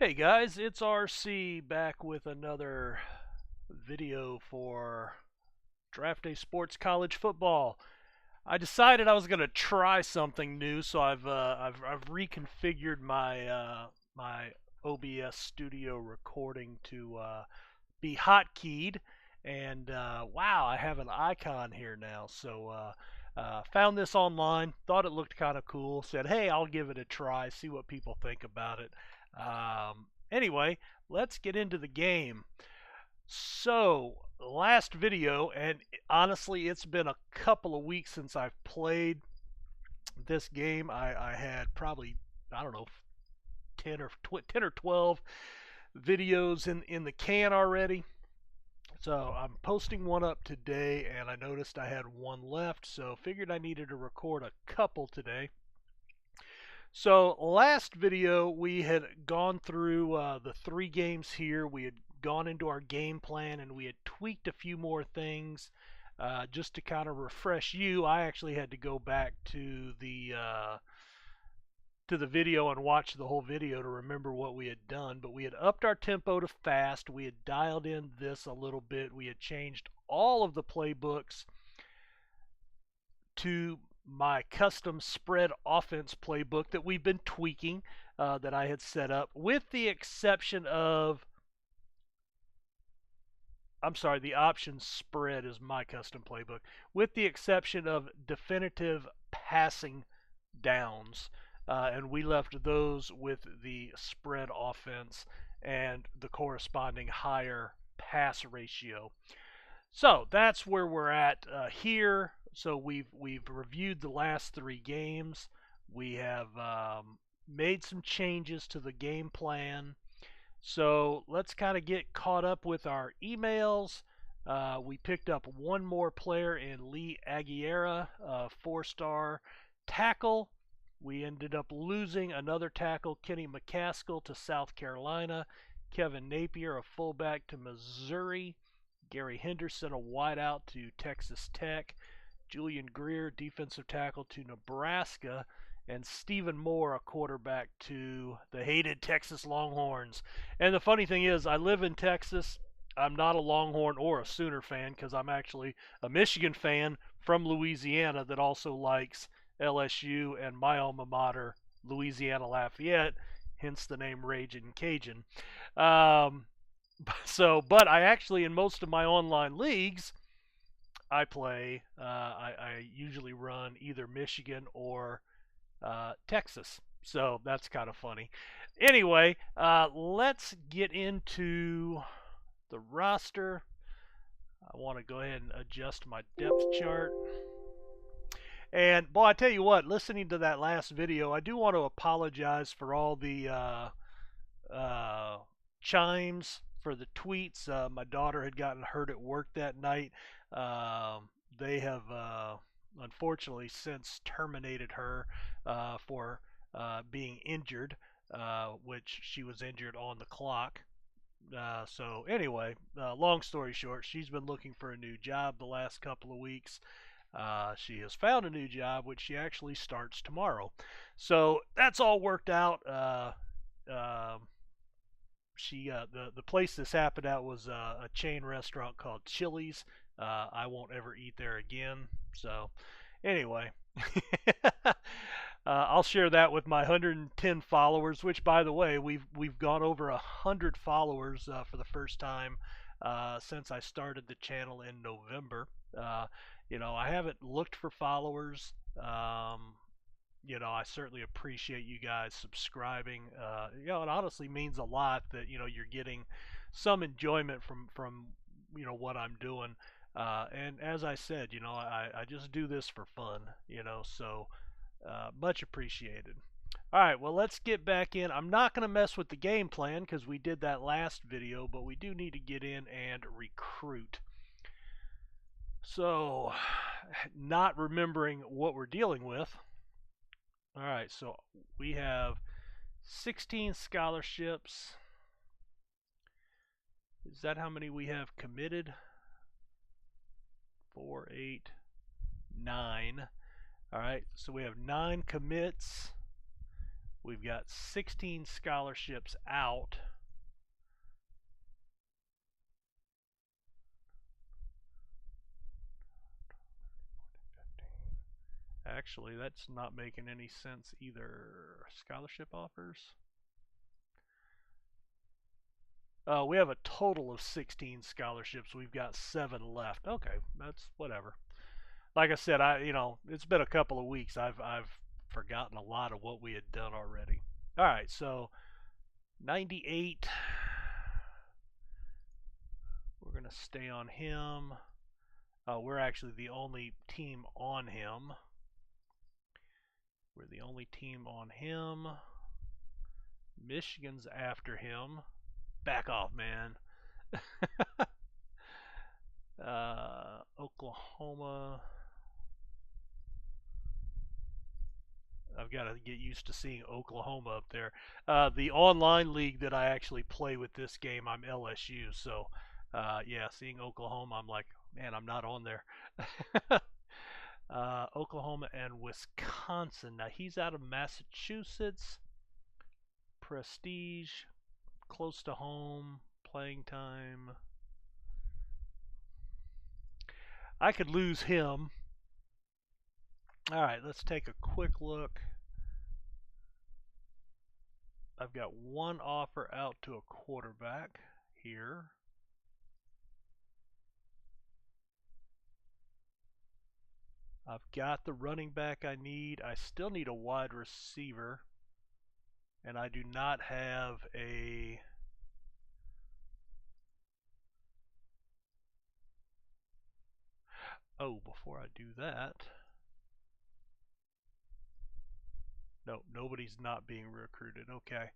Hey guys, it's RC back with another video for Draft Day Sports College Football. I decided I was going to try something new, so I've reconfigured my OBS studio recording to be hotkeyed, and wow, I have an icon here now. So found this online, thought it looked kind of cool. Said, hey, I'll give it a try, see what people think about it. Anyway, let's get into the game. So, last video, and honestly, it's been a couple of weeks since I've played this game. I had probably, I don't know, 10 or 12 videos in the can already. So I'm posting one up today, and I noticed I had one left, so figured I needed to record a couple today. So last video we had gone through the 3 games here. We had gone into our game plan, and we had tweaked a few more things just to kind of refresh you. I actually had to go back to the video and watch the whole video to remember what we had done. But we had upped our tempo to fast. We had dialed in this a little bit. We had changed all of the playbooks to my custom spread offense playbook that we've been tweaking, that I had set up, with the exception of, I'm sorry, the option spread is my custom playbook, with the exception of definitive passing downs. And we left those with the spread offense and the corresponding higher pass ratio. So that's where we're at here. So we've reviewed the last 3 games. We have made some changes to the game plan. So let's kind of get caught up with our emails. We picked up one more player in Lee Aguilera, 4-star tackle. We ended up losing another tackle, Kenny McCaskill, to South Carolina. Kevin Napier, a fullback, to Missouri. Gary Henderson, a wideout, to Texas Tech. Julian Greer, defensive tackle, to Nebraska. And Stephen Moore, a quarterback, to the hated Texas Longhorns. And the funny thing is, I live in Texas. I'm not a Longhorn or a Sooner fan, because I'm actually a Michigan fan from Louisiana that also likes LSU and my alma mater, Louisiana Lafayette, hence the name Ragin' Cajun. But I actually, in most of my online leagues, I play, I usually run either Michigan or Texas. So that's kind of funny. Anyway, let's get into the roster. I want to go ahead and adjust my depth chart. And boy, I tell you what, listening to that last video, I do want to apologize for all the chimes for the tweets. My daughter had gotten hurt at work that night. They have unfortunately since terminated her for being injured, which she was injured on the clock. So anyway, long story short, she's been looking for a new job the last couple of weeks. She has found a new job, which she actually starts tomorrow. So that's all worked out. The place this happened at was a chain restaurant called Chili's. I won't ever eat there again. So anyway, I'll share that with my 110 followers. Which, by the way, we've gone over 100 followers for the first time since I started the channel in November. I haven't looked for followers. I certainly appreciate you guys subscribing. It honestly means a lot that you're getting some enjoyment from what I'm doing. And as I said, I just do this for fun. So much appreciated. All right, well, let's get back in. I'm not going to mess with the game plan because we did that last video, but we do need to get in and recruit. So, not remembering what we're dealing with. All right, so we have 16 scholarships. Is that how many we have committed? 4, 8, 9. All right, so we have 9 commits. We've got 16 scholarships out. Actually, that's not making any sense either. Scholarship offers. We have a total of 16 scholarships. We've got 7 left. Okay, that's whatever. Like I said, it's been a couple of weeks. I've forgotten a lot of what we had done already. All right, so 98. We're gonna stay on him. We're actually the only team on him. We're the only team on him. Michigan's after him. Back off, man. Oklahoma. I've got to get used to seeing Oklahoma up there. The online league that I actually play with this game, I'm LSU. So, yeah, seeing Oklahoma, I'm like, man, I'm not on there. Oklahoma and Wisconsin. Now, he's out of Massachusetts. Prestige, close to home, playing time. I could lose him. All right, let's take a quick look. I've got one offer out to a quarterback here. I've got the running back I need. I still need a wide receiver. And I do not have a... Oh, before I do that... No, nobody's not being recruited. Okay,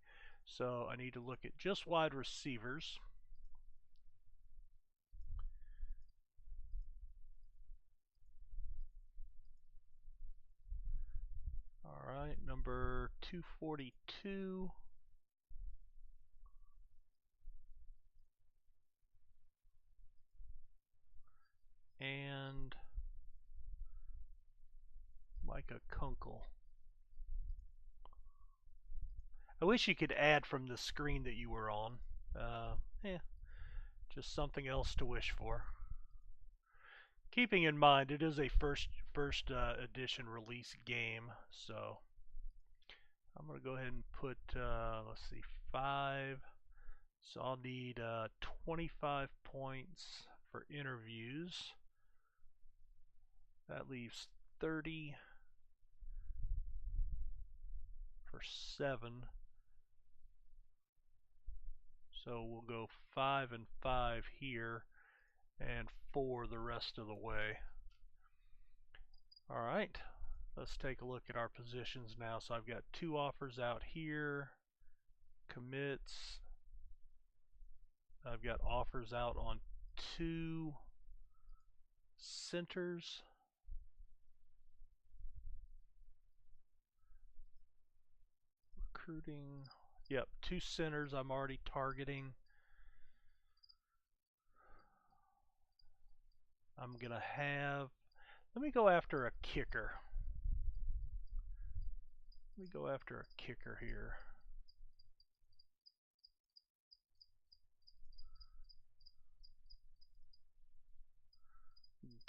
so I need to look at just wide receivers. All right, number 242. And Micah Kunkel. I wish you could add from the screen that you were on. Yeah, just something else to wish for. Keeping in mind it is a first edition release game, so I'm gonna go ahead and put let's see, 5. So I'll need 25 points for interviews. That leaves 30 for 7. So we'll go 5 and 5 here and 4 the rest of the way. All right, let's take a look at our positions now. So I've got 2 offers out here, commits. I've got offers out on 2 centers. Recruiting. Yep, 2 centers I'm already targeting. I'm gonna have, let me go after a kicker. Let me go after a kicker here.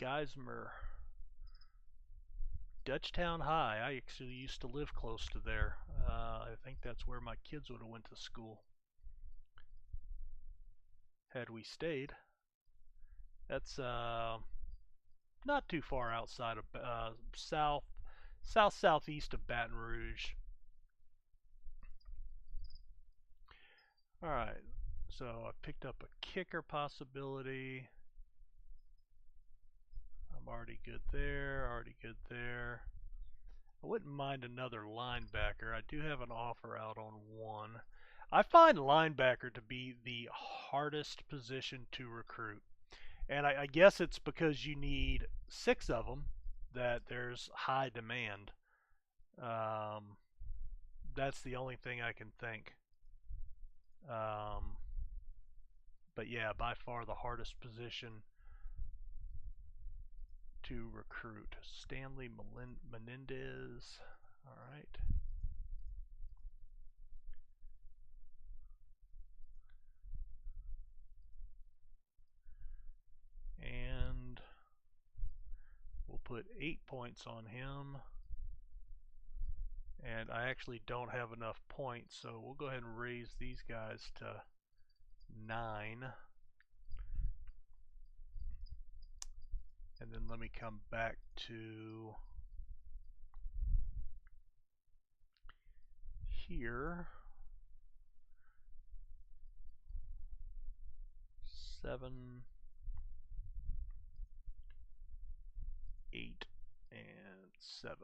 Geismar. Dutchtown High. I actually used to live close to there. I think that's where my kids would have went to school had we stayed. That's not too far outside of southeast of Baton Rouge. All right, so I picked up a kicker possibility. I'm already good there, already good there. I wouldn't mind another linebacker. I do have an offer out on 1. I find linebacker to be the hardest position to recruit. And I guess it's because you need 6 of them that there's high demand. That's the only thing I can think. But yeah, by far the hardest position to recruit. Stanley Menendez. All right. put 8 points on him. And I actually don't have enough points, so we'll go ahead and raise these guys to 9. And then let me come back to here. 7, 8, and 7.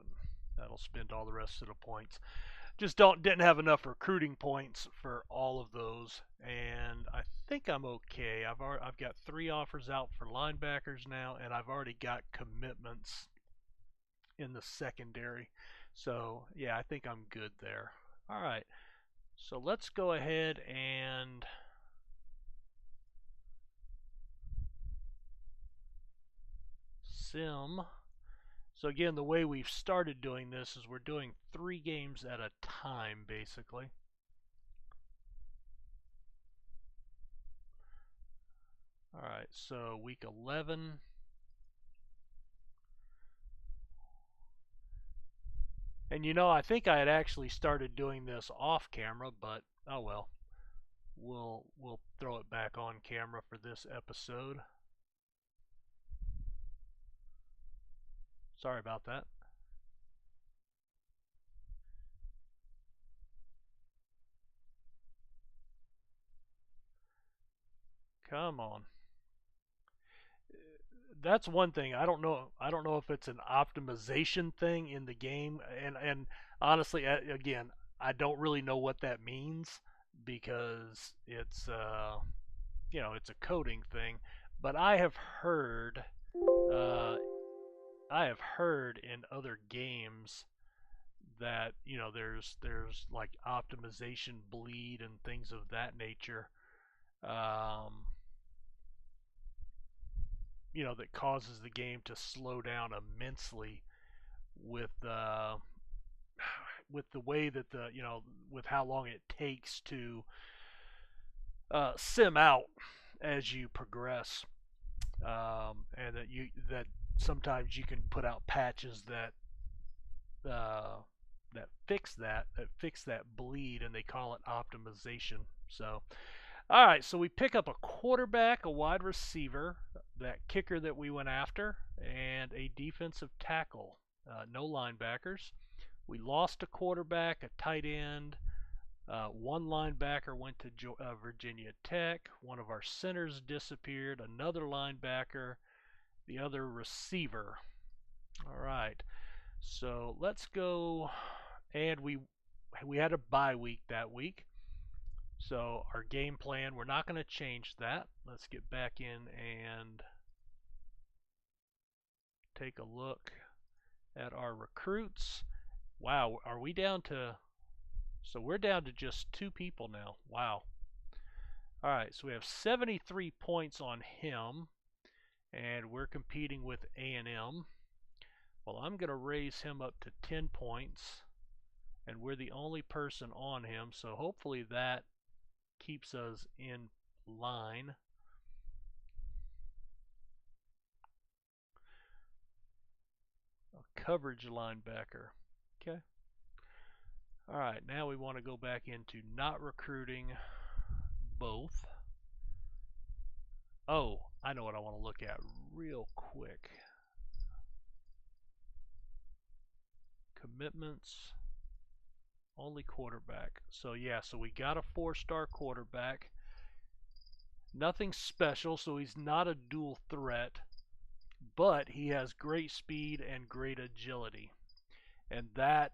That'll spend all the rest of the points. Just didn't have enough recruiting points for all of those, and I think I'm okay. I've got 3 offers out for linebackers now, and I've already got commitments in the secondary. So yeah, I think I'm good there. All right, so let's go ahead and sim. So again, the way we've started doing this is we're doing 3 games at a time, basically. All right, so week 11. And you know, I think I had actually started doing this off camera, but oh well. We'll throw it back on camera for this episode. Sorry about that. Come on. That's one thing. I don't know if it's an optimization thing in the game, and honestly, again, I don't really know what that means because it's it's a coding thing. But I have heard in other games that there's like optimization bleed and things of that nature. That causes the game to slow down immensely with the way that with how long it takes to sim out as you progress, and that sometimes you can put out patches that fix that bleed, and they call it optimization. So all right, so we pick up a quarterback, a wide receiver, that kicker that we went after, and a defensive tackle. No linebackers. We lost a quarterback, a tight end. One linebacker went to Virginia Tech. One of our centers disappeared. Another linebacker. The other receiver. All right, so let's go. And we had a bye week that week. So our game plan, we're not going to change that. Let's get back in and take a look at our recruits. Wow, are we down to... So we're down to just 2 people now. Wow. All right, so we have 73 points on him, and we're competing with A&M. Well, I'm going to raise him up to 10 points, and we're the only person on him, so hopefully that keeps us in line. A coverage linebacker. Okay. All right, now we want to go back into not recruiting both. Oh, I know what I want to look at real quick. Commitments. Only quarterback. So yeah, so we got a 4-star quarterback. Nothing special, so he's not a dual threat, but he has great speed and great agility. And that,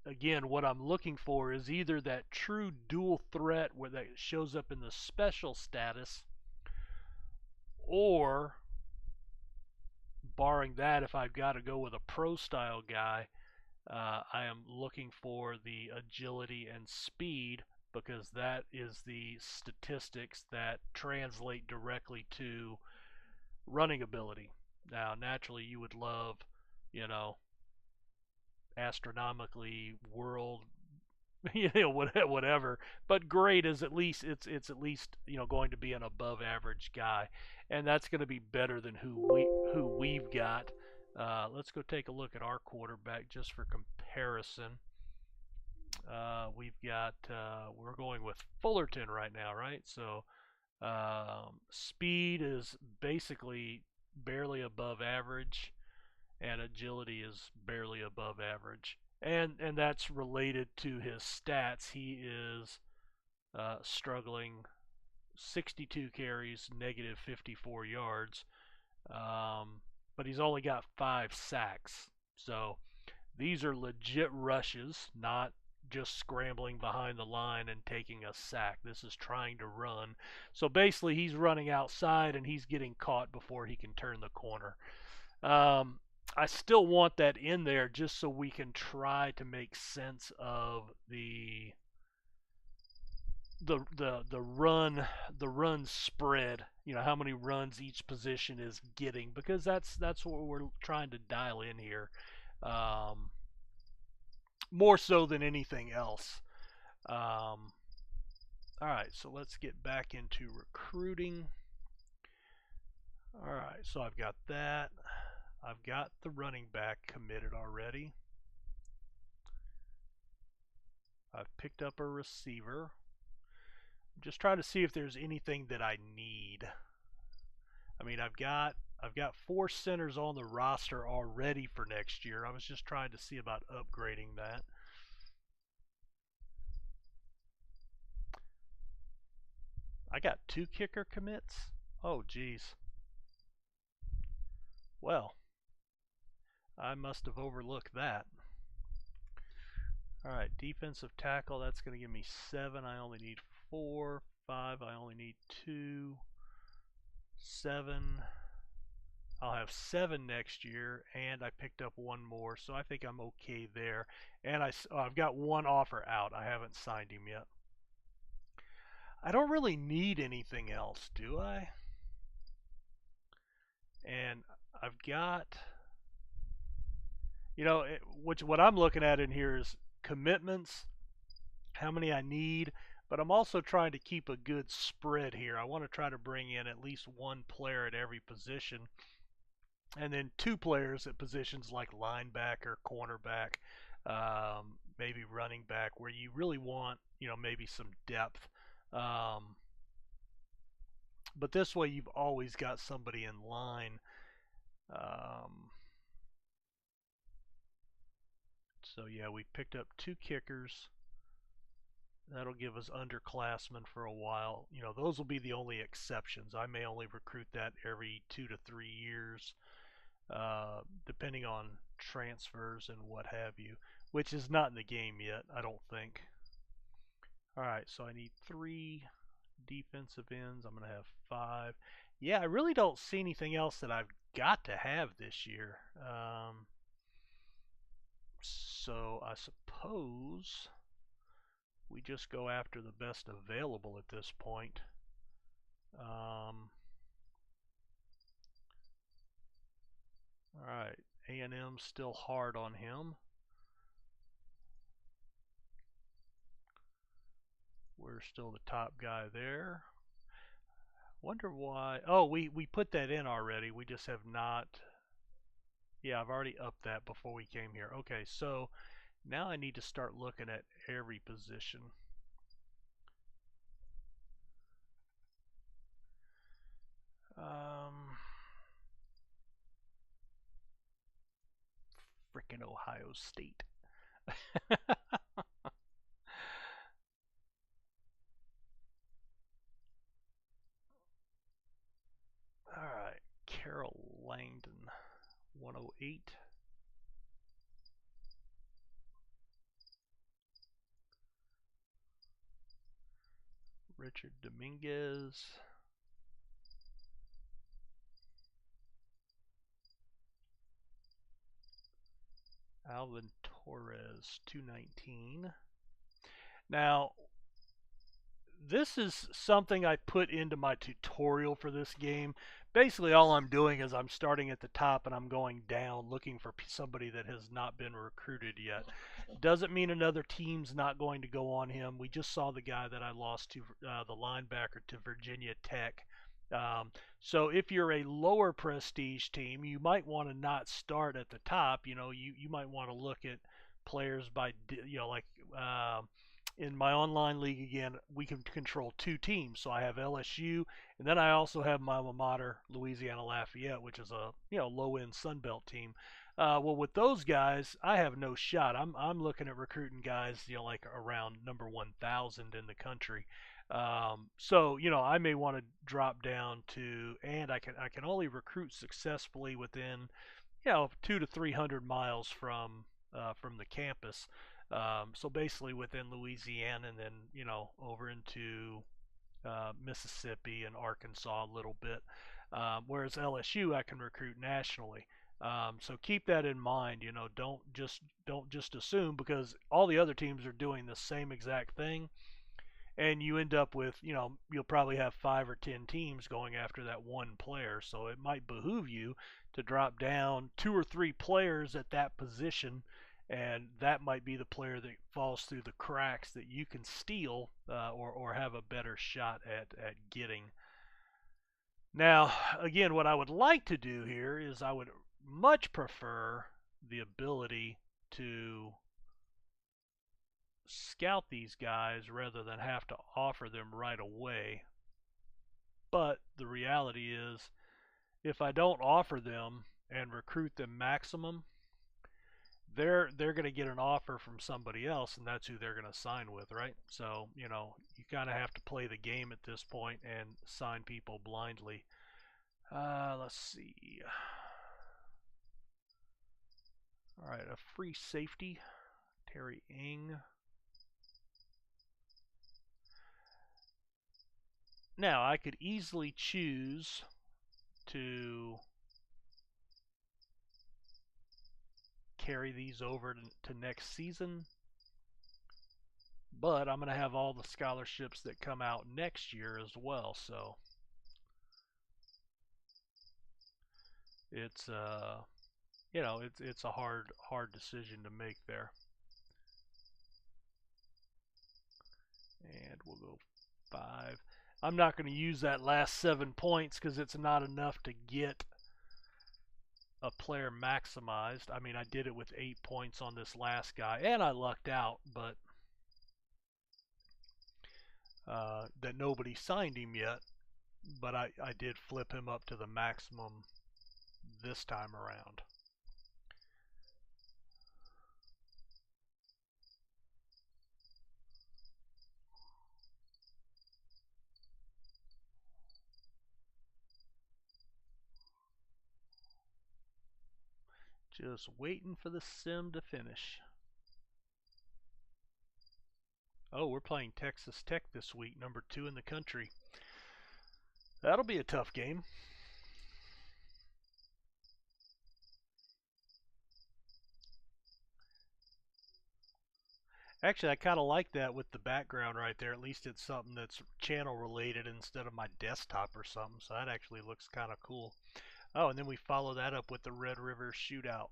again, what I'm looking for is either that true dual threat where that shows up in the special status, or barring that, if I've got to go with a pro style guy, I am looking for the agility and speed, because that is the statistics that translate directly to running ability. Now, naturally, you would love, astronomically world, whatever. But great is at least it's at least going to be an above average guy, and that's going to be better than who we've got. Let's go take a look at our quarterback just for comparison. We've got we're going with Fullerton right now, right? So speed is basically barely above average, and agility is barely above average, and that's related to his stats. He is struggling 62 carries, negative 54 yards, but he's only got 5 sacks. So these are legit rushes, not just scrambling behind the line and taking a sack. This is trying to run. So basically, he's running outside and he's getting caught before he can turn the corner. I still want that in there just so we can try to make sense of the run spread. You know, how many runs each position is getting, because that's what we're trying to dial in here. More so than anything else. All right, so let's get back into recruiting. All right, so I've got that. I've got the running back committed already. I've picked up a receiver. I'm just trying to see if there's anything that I need. I mean, I've got 4 centers on the roster already for next year. I was just trying to see about upgrading that. I got 2 kicker commits. Oh, geez. Well, I must have overlooked that. All right, defensive tackle, that's going to give me 7. I only need 4. 5, I only need 2. 7. I'll have 7 next year, and I picked up 1 more, so I think I'm okay there. And I've got 1 offer out. I haven't signed him yet. I don't really need anything else, do I? And I've got, you know, what I'm looking at in here is commitments, how many I need, but I'm also trying to keep a good spread here. I want to try to bring in at least 1 player at every position, and then 2 players at positions like linebacker, cornerback, maybe running back, where you really want, you know, maybe some depth. But this way you've always got somebody in line. So yeah, we picked up 2 kickers. That'll give us underclassmen for a while. You know, those will be the only exceptions. I may only recruit that every 2 to 3 years, depending on transfers and what have you, which is not in the game yet, I don't think. All right, so I need 3 defensive ends. I'm going to have 5. Yeah, I really don't see anything else that I've got to have this year. So I suppose we just go after the best available at this point. Alright, A&M's still hard on him. We're still the top guy there. Wonder why. Oh, we put that in already. We just have not. Yeah, I've already upped that before we came here. Okay, so now I need to start looking at every position. Frickin' Ohio State. Alright, Carol Langdon, 108. Richard Dominguez. Alvin Torres, 219. Now, this is something I put into my tutorial for this game. Basically, all I'm doing is I'm starting at the top and I'm going down looking for somebody that has not been recruited yet. Doesn't mean another team's not going to go on him. We just saw the guy that I lost to, the linebacker, to Virginia Tech. So if you're a lower prestige team, you might want to not start at the top. You might want to look at players by, like in my online league again, we can control two teams. So I have LSU, and then I also have my alma mater, Louisiana Lafayette, which is a low-end Sun Belt team. Well, with those guys, I have no shot. I'm looking at recruiting guys, like around number 1,000 in the country. So I may want to drop down to, and I can only recruit successfully within 200 to 300 miles from the campus. So basically within Louisiana, and then over into Mississippi and Arkansas a little bit. Whereas LSU, I can recruit nationally. So keep that in mind. Don't just assume, because all the other teams are doing the same exact thing, and you end up with, you'll probably have 5 or 10 teams going after that one player. So it might behoove you to drop down 2 or 3 players at that position, and that might be the player that falls through the cracks that you can steal, or have a better shot at getting. Now, again, what I would like to do here is I would much prefer the ability to scout these guys rather than have to offer them right away. But the reality is, if I don't offer them and recruit them maximum, they're going to get an offer from somebody else, and that's who they're going to sign with, right? So you kind of have to play the game at this point and sign people blindly. Let's see. All right, a free safety, Terry Ng. Now I could easily choose to carry these over to next season, but I'm going to have all the scholarships that come out next year as well. So it's it's a hard decision to make there. And we'll go 5. I'm not going to use that last 7 points because it's not enough to get a player maximized. I mean, I did it with 8 points on this last guy, and I lucked out, but that nobody signed him yet. But I did flip him up to the maximum this time around. Just waiting for the sim to finish. Oh, we're playing Texas Tech this week, number 2 in the country. That'll be a tough game. Actually, I kind of like that with the background right there. At least it's something that's channel related instead of my desktop or something. So that actually looks kind of cool. Oh, and then we follow that up with the Red River Shootout.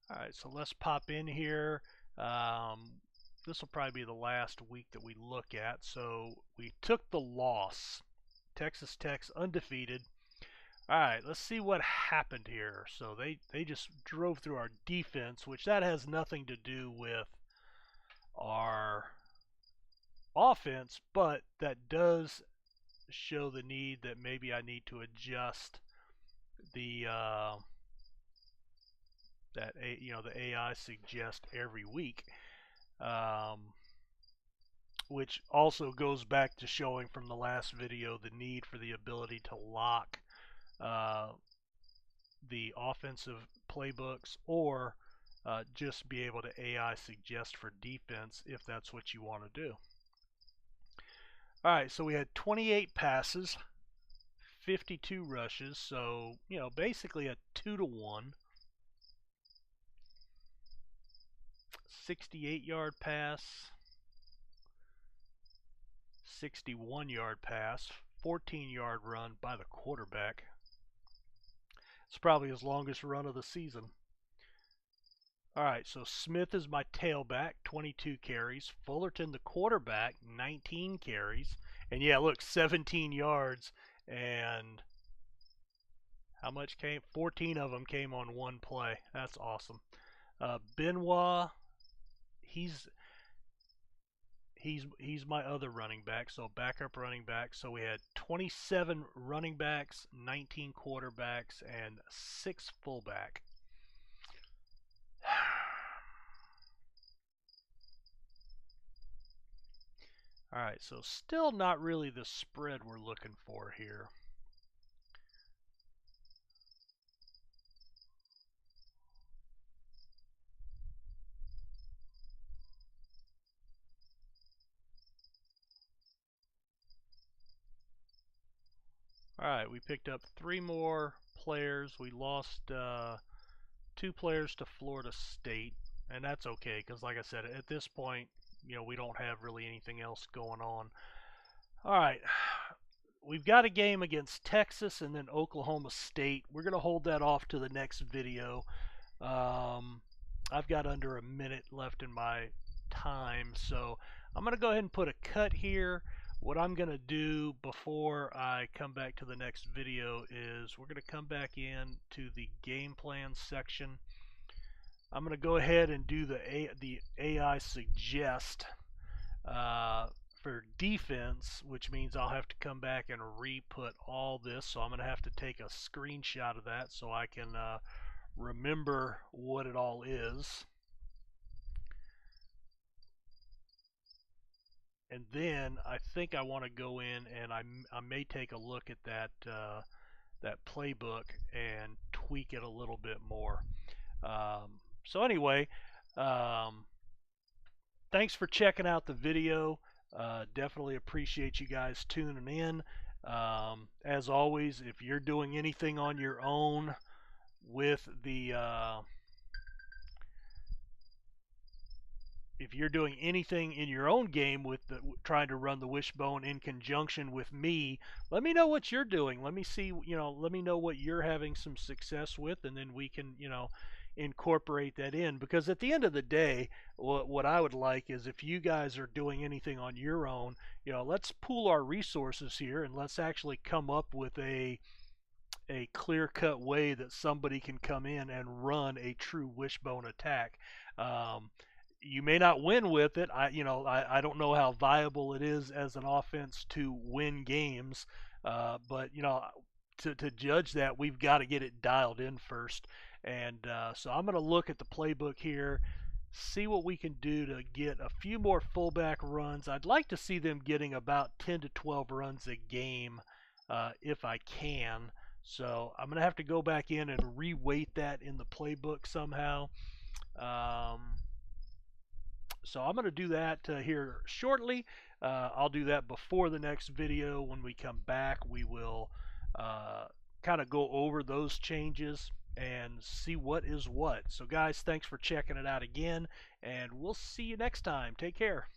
All right, so let's pop in here. This will probably be the last week that we look at. So we took the loss. Texas Tech's undefeated. All right, let's see what happened here. So they just drove through our defense, which that has nothing to do with our offense, but that does show the need that maybe I need to adjust the the AI suggest every week, which also goes back to showing from the last video the need for the ability to lock the offensive playbooks, or just be able to AI suggest for defense if that's what you want to do. All right, so we had 28 passes, 52 rushes, so basically a 2-to-1. 68-yard pass, 61-yard pass, 14-yard run by the quarterback. It's probably his longest run of the season. All right, so Smith is my tailback, 22 carries. Fullerton, the quarterback, 19 carries. And yeah, look, 17 yards and how much came? 14 of them came on one play. That's awesome. Benoit, he's my other running back, so backup running back. So we had 27 running backs, 19 quarterbacks, and 6 fullback. All right, so still not really the spread we're looking for here. All right, we picked up 3 more players. We lost 2 players to Florida State, and that's okay because, like I said, at this point, we don't have really anything else going on. All right, we've got a game against Texas and then Oklahoma State. We're going to hold that off to the next video. I've got under a minute left in my time, so I'm going to go ahead and put a cut here. What I'm going to do before I come back to the next video is we're going to come back in to the game plan section. I'm going to go ahead and do the AI suggest for defense, which means I'll have to come back and re-put all this. So I'm going to have to take a screenshot of that so I can remember what it all is. And then I think I want to go in and I may take a look at that playbook and tweak it a little bit more. So anyway, thanks for checking out the video. Definitely appreciate you guys tuning in. As always, if you're doing anything on your own with the if you're doing anything in your own game with trying to run the Wishbone in conjunction with me, let me know what you're doing. Let me see, let me know what you're having some success with, and then we can, incorporate that in. Because at the end of the day, what I would like is if you guys are doing anything on your own, let's pool our resources here and let's actually come up with a clear-cut way that somebody can come in and run a true Wishbone attack. You may not win with it. I don't know how viable it is as an offense to win games, but to judge that, we've got to get it dialed in first. And so I'm going to look at the playbook here, see what we can do to get a few more fullback runs. I'd like to see them getting about 10 to 12 runs a game if I can. So I'm going to have to go back in and re-weight that in the playbook somehow. So I'm going to do that here shortly. I'll do that before the next video. When we come back, we will kind of go over those changes and see what is what. So guys, thanks for checking it out again, and we'll see you next time. Take care.